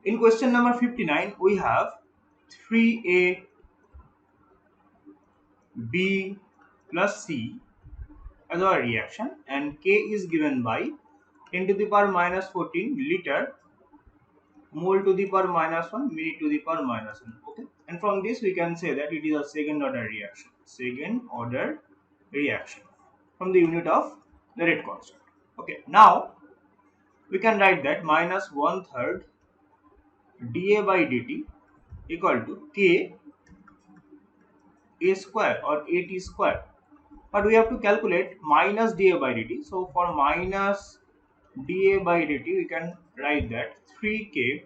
In question number 59, we have 3a b plus c as our reaction, and K is given by 10 to the power minus 14 liter mole to the power minus 1 minute to the power minus 1. Okay, and from this we can say that it is a second order reaction. Second order reaction from the unit of the rate constant. Okay, now we can write that minus 1/3 dA by dt equal to K a square or at square, but we have to calculate minus dA by dt. So for minus dA by dt we can write that 3k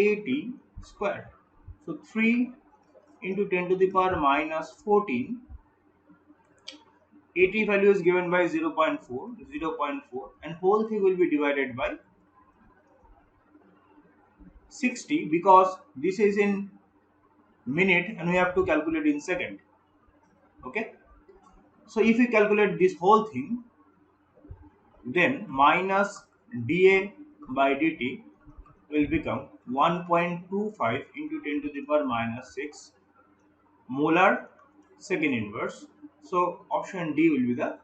at square. So 3 into 10 to the power minus 14, at value is given by 0.4, and whole thing will be divided by 60 because this is in minute and we have to calculate in second. Okay, so if we calculate this whole thing, then minus dA by dt will become 1.25 into 10 to the power minus 6 molar second inverse. So option D will be the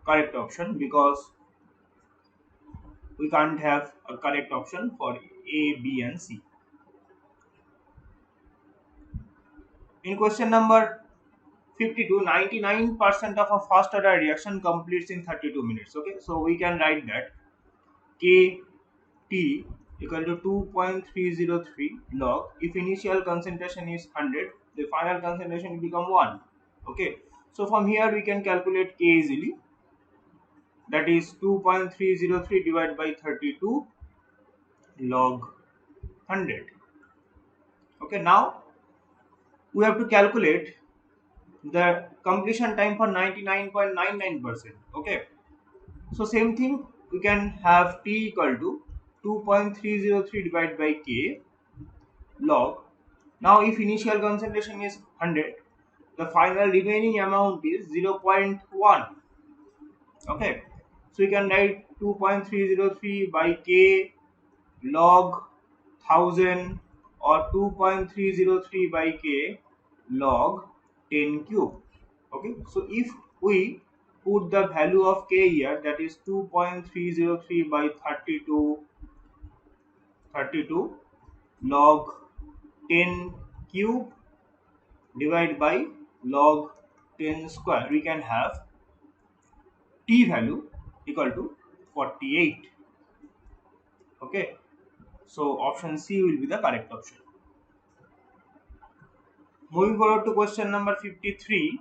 correct option because we can't have a correct option for A, B and C. In question number 52, 99% of a first order reaction completes in 32 minutes. Okay, so we can write that Kt equal to 2.303 log. If initial concentration is 100, the final concentration will become 1. Okay, so from here we can calculate K easily. That is 2.303 divided by 32 log 100. Okay, now we have to calculate the completion time for 99.99%. Okay, so same thing, we can have T equal to 2.303 divided by K log. Now if initial concentration is 100, the final remaining amount is 0.1. Okay, so you can write 2.303 by K log 1000 or 2.303 by K log 10 cube. Okay, so if we put the value of K here, that is 2.303 by 32 log 10 cube divided by log 10 square, we can have T value equal to 48. Okay, so option C will be the correct option. Moving forward to question number 53.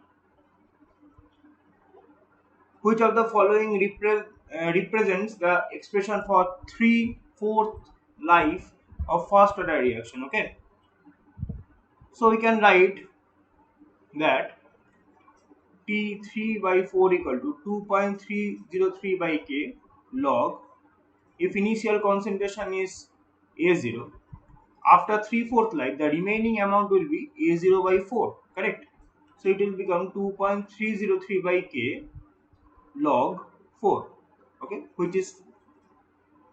Which of the following represents the expression for 3/4 life of first order reaction? Okay, so we can write that T3 by 4 equal to 2.303 by K log. If initial concentration is A0, after 3/4 life the remaining amount will be A0 by 4, correct? So it will become 2.303 by K log 4. Okay, which is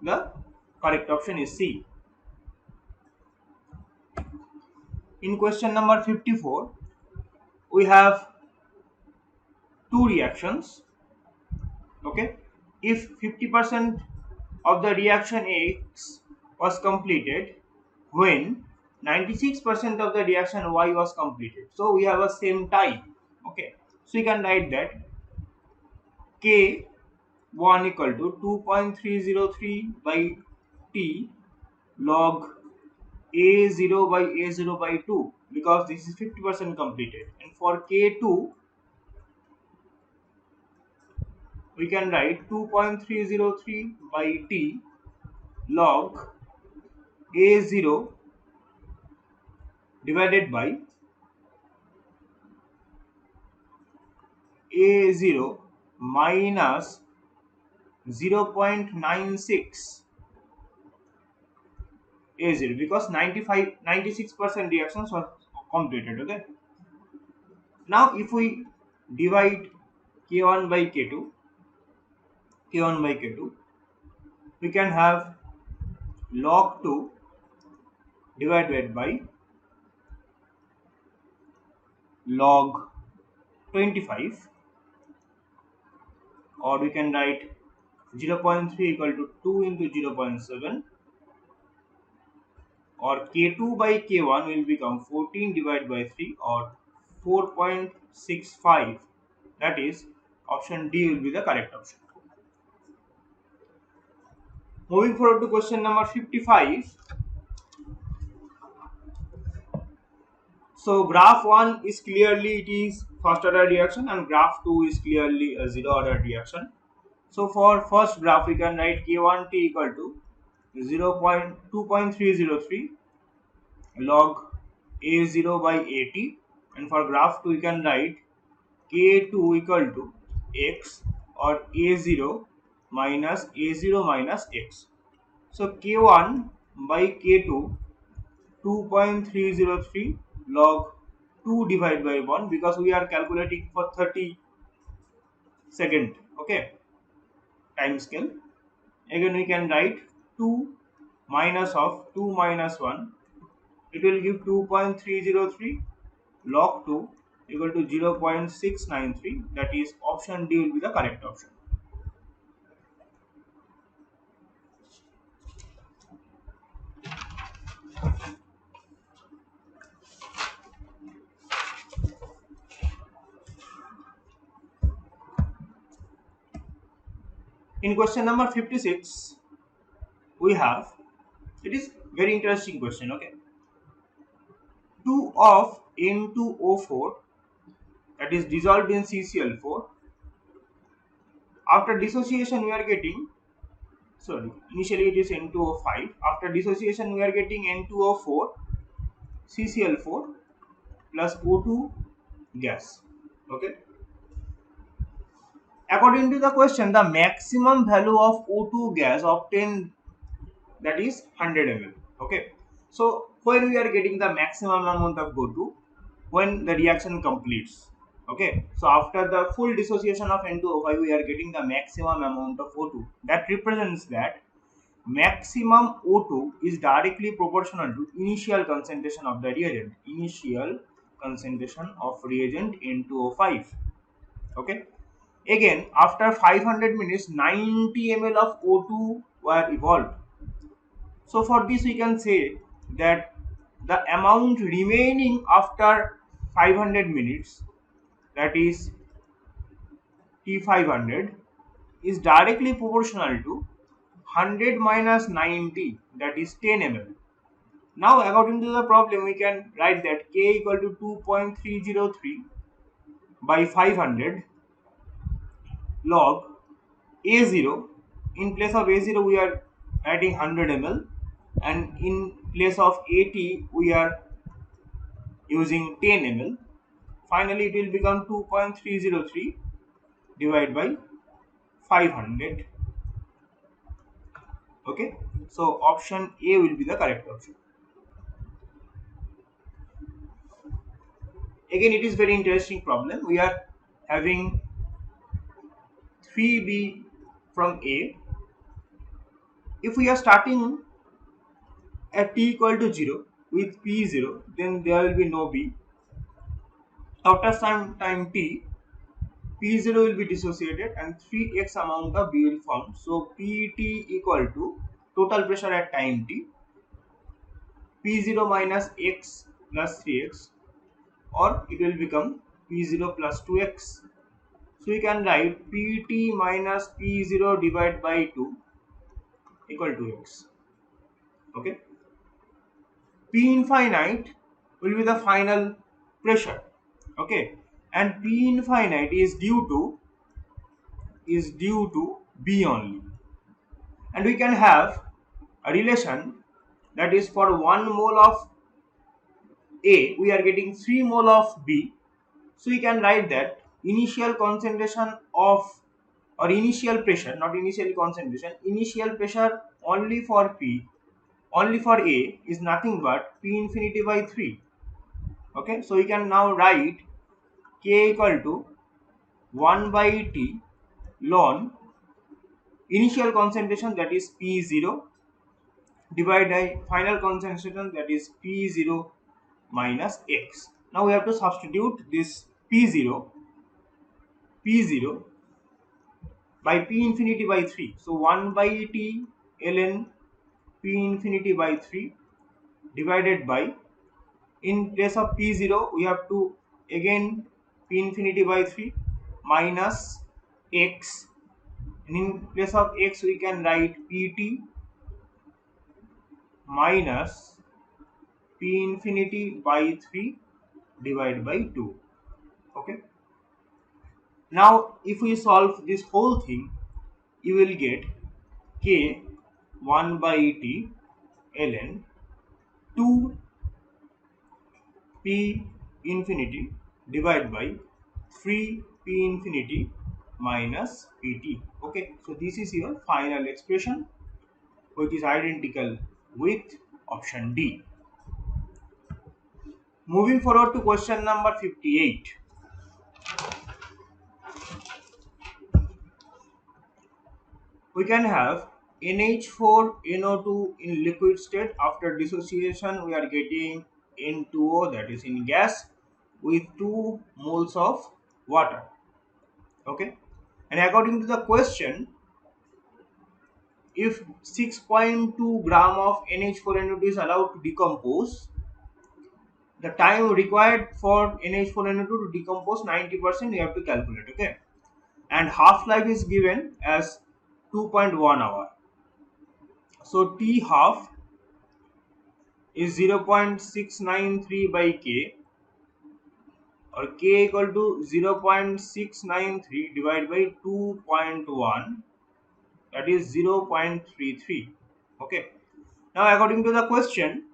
the correct option is C. In question number 54, we have two reactions. Okay, if 50% of the reaction X was completed when 96% of the reaction Y was completed, so we have a same time. Okay, so you can write that K1 equal to 2.303 by T log A0 by A0 by 2 because this is 50% completed, and for K2 we can write 2.303 by T log A0 divided by A0 minus 0.96 A0 because 96% reactions were completed. Okay, now if we divide K1 by K2, we can have log 2 divided by log 25, or we can write 0.3 equal to 2 into 0.7, or k2 by k1 will become 14 divided by 3, or 4.65. That is, option D will be the correct option. Moving forward to question number 55. So graph 1 is clearly it is first order reaction, and graph 2 is clearly a zero order reaction. So for first graph we can write k1t equal to 0.2.303 log a0 by at, and for graph 2 we can write k2 equal to x, or a0 minus x. So k1 by k2 2.303 log 2 divided by 1, because we are calculating for 30 second, okay, time scale. Again we can write 2 minus of 2 minus 1, it will give 2.303 log 2 equal to 0.693. That is, option D will be the correct option. In question number 56, we have, it is very interesting question, okay. 2 of N2O4, that is dissolved in CCl4. After dissociation we are getting, sorry, initially it is N2O5. After dissociation we are getting N2O4, CCl4 plus O2 gas, okay. According to the question, the maximum value of O2 gas obtained, that is 100 ml, okay. So when we are getting the maximum amount of O2, when the reaction completes, okay. So after the full dissociation of N2O5 we are getting the maximum amount of O2. That represents that maximum O2 is directly proportional to initial concentration of the reagent, N2O5, okay. Again, after 500 minutes 90 ml of O2 were evolved. So for this we can say that the amount remaining after 500 minutes, that is T500, is directly proportional to 100 minus 90, that is 10 ml. Now according to the problem we can write that K equal to 2.303 by 500 log A0. In place of A0 we are writing 100 ml, and in place of AT we are using 10 ml. Finally it will become 2.303 divided by 500, okay. So option A will be the correct option. Again, it is very interesting problem. We are having 3B from A. If we are starting at t equal to 0 with P0, then there will be no B. After some time t, P0 will be dissociated and 3x amount of B will form. So Pt equal to total pressure at time t, P0 minus x plus 3x, or it will become P0 plus 2x. So we can write Pt minus P0 divided by 2 equal to x, okay. P infinite will be the final pressure, okay, and P infinite is due to B only, and we can have a relation, that is for 1 mole of A we are getting 3 mole of B. So we can write that initial concentration of, or initial pressure, not initial concentration, initial pressure only for P, only for A is nothing but P infinity by 3, okay. So we can now write K equal to 1 by T ln initial concentration, that is P0, divided by final concentration, that is P0 minus X. Now we have to substitute this P0 by P infinity by 3. So 1 by T ln P infinity by 3 divided by, in place of P0 we have to again P infinity by 3 minus X, and in place of X we can write Pt minus P infinity by 3 divided by 2. Okay. Now if we solve this whole thing, you will get K 1 by T ln 2 P infinity divided by 3 P infinity minus Pt. Okay, so this is your final expression, which is identical with option D. Moving forward to question number 58. We can have NH4NO2 in liquid state. After dissociation we are getting N2O, that is in gas, with 2 moles of water. Okay, and according to the question, if 6.2 gram of NH4NO2 is allowed to decompose, the time required for NH4NO2 to decompose 90% you have to calculate. Okay, and half life is given as 2.1 hour. So T half is 0.693 by K, or K equal to 0.693 divided by 2.1, that is 0.33. Okay, now according to the question,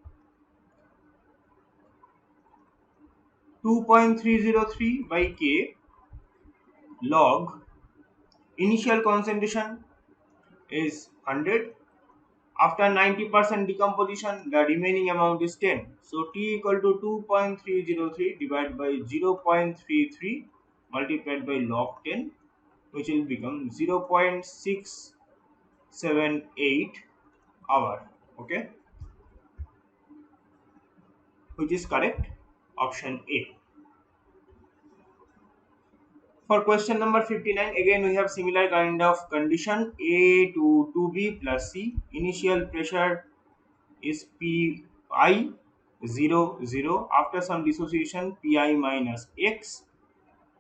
2.303 by K log initial concentration is 100. After 90% decomposition, the remaining amount is 10. So T equal to 2.303 divided by 0.33 multiplied by log 10, which will become 0.678 hour. Okay, which is correct, option A. For question number 59, again we have similar kind of condition. A to 2B plus C. Initial pressure is Pi 0 0. After some dissociation, Pi minus X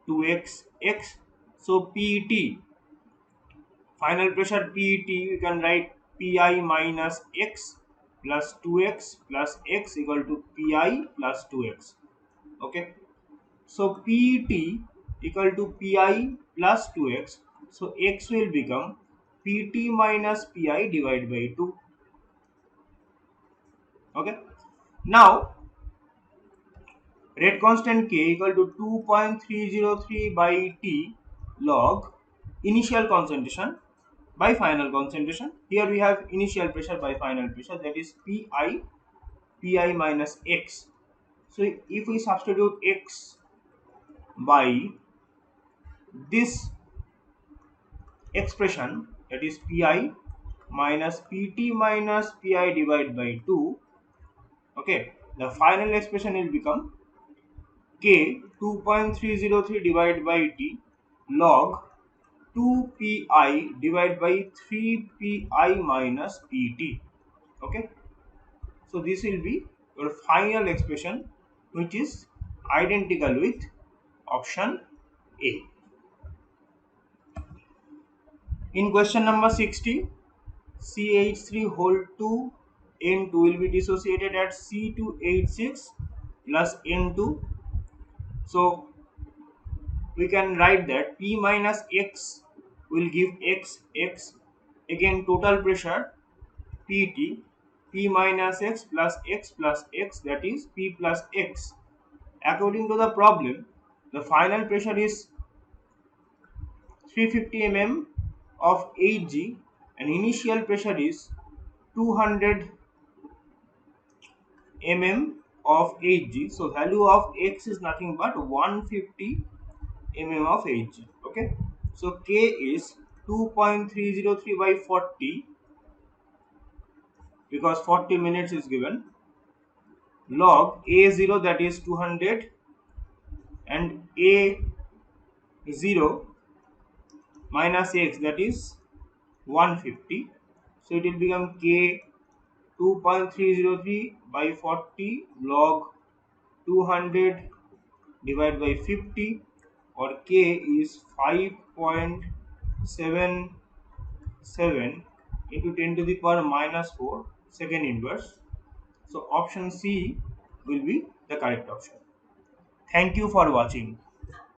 2x x. So Pt, final pressure Pt, you can write Pi minus X plus 2x plus X equal to Pi plus 2x. Okay, so Pt equal to Pi plus 2x. So X will become Pt minus Pi divided by 2. Okay, now rate constant K equal to 2.303 by T log initial concentration by final concentration. Here we have initial pressure by final pressure, that is Pi minus X. So if we substitute X by this expression, that is Pi minus Pt minus Pi divided by 2, okay, the final expression will become K 2.303 divided by T log 2 Pi divided by 3 Pi minus Pt. Okay, so this will be your final expression, which is identical with option A. In question number 60, CH3 whole 2 N2 will be dissociated at C2H6 plus N2. So we can write that P minus X will give X. Again total pressure Pt, P minus X plus X plus X, that is P plus X. According to the problem, the final pressure is 350 mm of Hg and initial pressure is 200 mm of Hg. So value of X is nothing but 150 mm of Hg. Okay, so K is 2.303 by 40 because 40 minutes is given. Log A0, that is 200, and A0 minus x, that is 150. So it will become k 2.303 by 40 log 200 divided by 50, or k is 5.77 into 10 to the power minus 4 second inverse. So option C will be the correct option. Thank you for watching.